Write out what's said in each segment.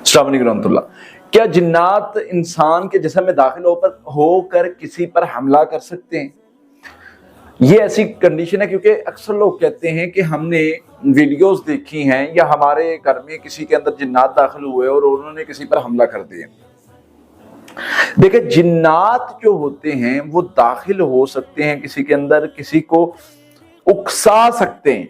السلام علیکم ورحمۃ اللہ۔ کیا جنات انسان کے جسم میں داخل ہو کر کسی پر حملہ کر سکتے ہیں؟ یہ ایسی کنڈیشن ہے کیونکہ اکثر لوگ کہتے ہیں کہ ہم نے ویڈیوز دیکھی ہیں یا ہمارے گھر میں کسی کے اندر جنات داخل ہوئے اور انہوں نے کسی پر حملہ کر دیا۔ دیکھیں، جنات جو ہوتے ہیں وہ داخل ہو سکتے ہیں کسی کے اندر، کسی کو اکسا سکتے ہیں۔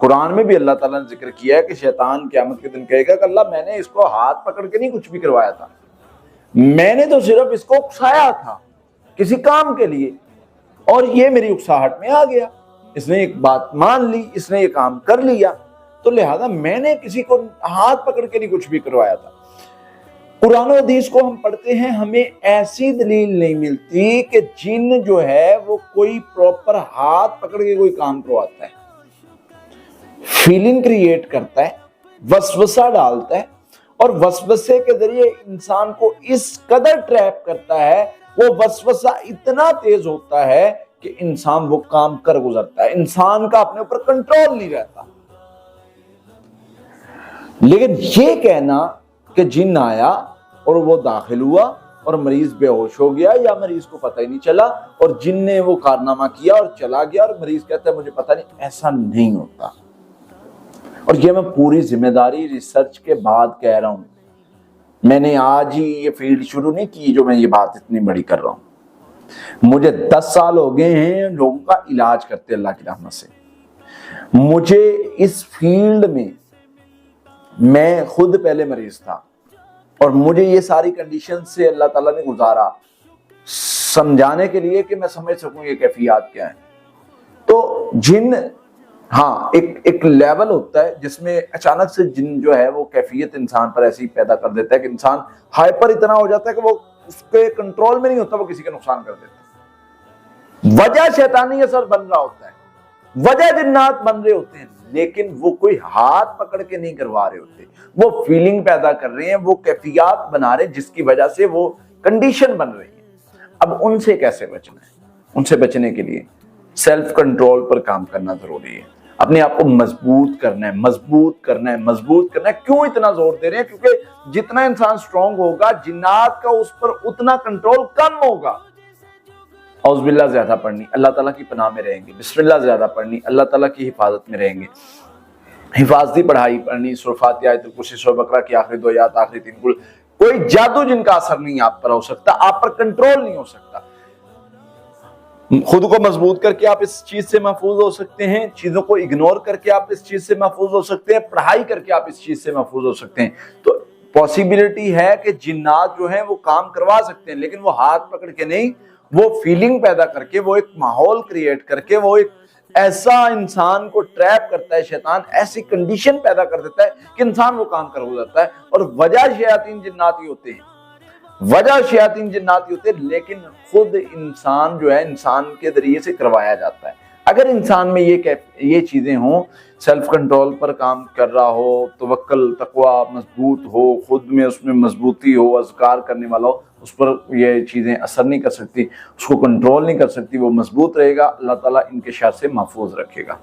قرآن میں بھی اللہ تعالیٰ نے ذکر کیا ہے کہ شیطان قیامت کے دن کہے گا کہ اللہ میں نے اس کو ہاتھ پکڑ کے نہیں کچھ بھی کروایا تھا، میں نے تو صرف اس کو اکسایا تھا کسی کام کے لیے، اور یہ میری اکساہٹ میں آ گیا، اس نے ایک بات مان لی، اس نے یہ کام کر لیا، تو لہذا میں نے کسی کو ہاتھ پکڑ کے نہیں کچھ بھی کروایا تھا۔ قرآن و حدیث کو ہم پڑھتے ہیں، ہمیں ایسی دلیل نہیں ملتی کہ جن جو ہے وہ کوئی پراپر ہاتھ پکڑ کے کوئی کام کرواتا ہے، فیلنگ کریٹ کرتا ہے، وسوسہ ڈالتا ہے، اور وسوسے کے ذریعے انسان کو اس قدر ٹریپ کرتا ہے، وہ وسوسہ اتنا تیز ہوتا ہے کہ انسان وہ کام کر گزرتا ہے، انسان کا اپنے اوپر کنٹرول نہیں رہتا۔ لیکن یہ کہنا کہ جن آیا اور وہ داخل ہوا اور مریض بے ہوش ہو گیا یا مریض کو پتہ ہی نہیں چلا اور جن نے وہ کارنامہ کیا اور چلا گیا اور مریض کہتا ہے مجھے پتہ نہیں، ایسا نہیں ہوتا۔ اور یہ میں پوری ذمہ داری ریسرچ کے بعد کہہ رہا ہوں، میں نے آج ہی یہ فیلڈ شروع نہیں کی جو میں یہ بات اتنی بڑی کر رہا ہوں۔ مجھے 10 سال ہو گئے ہیں لوگوں کا علاج کرتے اللہ کی رحمت سے۔ مجھے اس فیلڈ میں خود پہلے مریض تھا اور مجھے یہ ساری کنڈیشن سے اللہ تعالیٰ نے گزارا سمجھانے کے لیے کہ میں سمجھ سکوں یہ کیفیات کیا ہیں۔ تو جن ایک لیول ہوتا ہے جس میں اچانک سے جن جو ہے وہ کیفیت انسان پر ایسی پیدا کر دیتا ہے کہ انسان ہائپر اتنا ہو جاتا ہے کہ وہ اس کے کنٹرول میں نہیں ہوتا، وہ کسی کا نقصان کر دیتا ہے۔ وجہ شیطانی اثر بن رہا ہوتا ہے، وجہ جنات بن رہے ہوتے ہیں، لیکن وہ کوئی ہاتھ پکڑ کے نہیں کروا رہے ہوتے، وہ فیلنگ پیدا کر رہے ہیں، وہ کیفیات بنا رہے ہیں جس کی وجہ سے وہ کنڈیشن بن رہی ہے۔ اب ان سے کیسے بچنا ہے؟ ان سے بچنے کے لیے سیلف کنٹرول پر کام کرنا ضروری ہے، اپنے آپ کو مضبوط کرنا ہے، مضبوط کرنا ہے، مضبوط کرنا ہے۔ کیوں اتنا زور دے رہے ہیں؟ کیونکہ جتنا انسان سٹرونگ ہوگا جنات کا اس پر اتنا کنٹرول کم ہوگا۔ اعوذ باللہ زیادہ پڑھنی، اللہ تعالیٰ کی پناہ میں رہیں گے، بسم اللہ زیادہ پڑھنی، اللہ تعالیٰ کی حفاظت میں رہیں گے، حفاظتی پڑھائی پڑھنی، سورہ فاتحہ، آیت الکرسی، سورہ بقرہ کی آخری 2 آیات، آخری 3 کل۔ کوئی جادو جن کا اثر نہیں آپ پر ہو سکتا، آپ پر کنٹرول نہیں ہو سکتا۔ خود کو مضبوط کر کے آپ اس چیز سے محفوظ ہو سکتے ہیں، چیزوں کو اگنور کر کے آپ اس چیز سے محفوظ ہو سکتے ہیں، پڑھائی کر کے آپ اس چیز سے محفوظ ہو سکتے ہیں۔ تو پاسیبلٹی ہے کہ جنات جو ہیں وہ کام کروا سکتے ہیں، لیکن وہ ہاتھ پکڑ کے نہیں، وہ فیلنگ پیدا کر کے، وہ ایک ماحول کریٹ کر کے، وہ ایک ایسا انسان کو ٹریپ کرتا ہے شیطان، ایسی کنڈیشن پیدا کر دیتا ہے کہ انسان وہ کام کر ہو جاتا ہے۔ اور وجہ شیاطین جناتی ہوتے ہیں، وجہ شیاطین جناتی ہوتے ہیں، لیکن خود انسان جو ہے انسان کے ذریعے سے کروایا جاتا ہے۔ اگر انسان میں یہ چیزیں ہوں، سیلف کنٹرول پر کام کر رہا ہو، توکل تقوی مضبوط ہو، خود میں اس میں مضبوطی ہو، اذکار کرنے والا ہو، اس پر یہ چیزیں اثر نہیں کر سکتی، اس کو کنٹرول نہیں کر سکتی، وہ مضبوط رہے گا، اللہ تعالیٰ ان کے شر سے محفوظ رکھے گا۔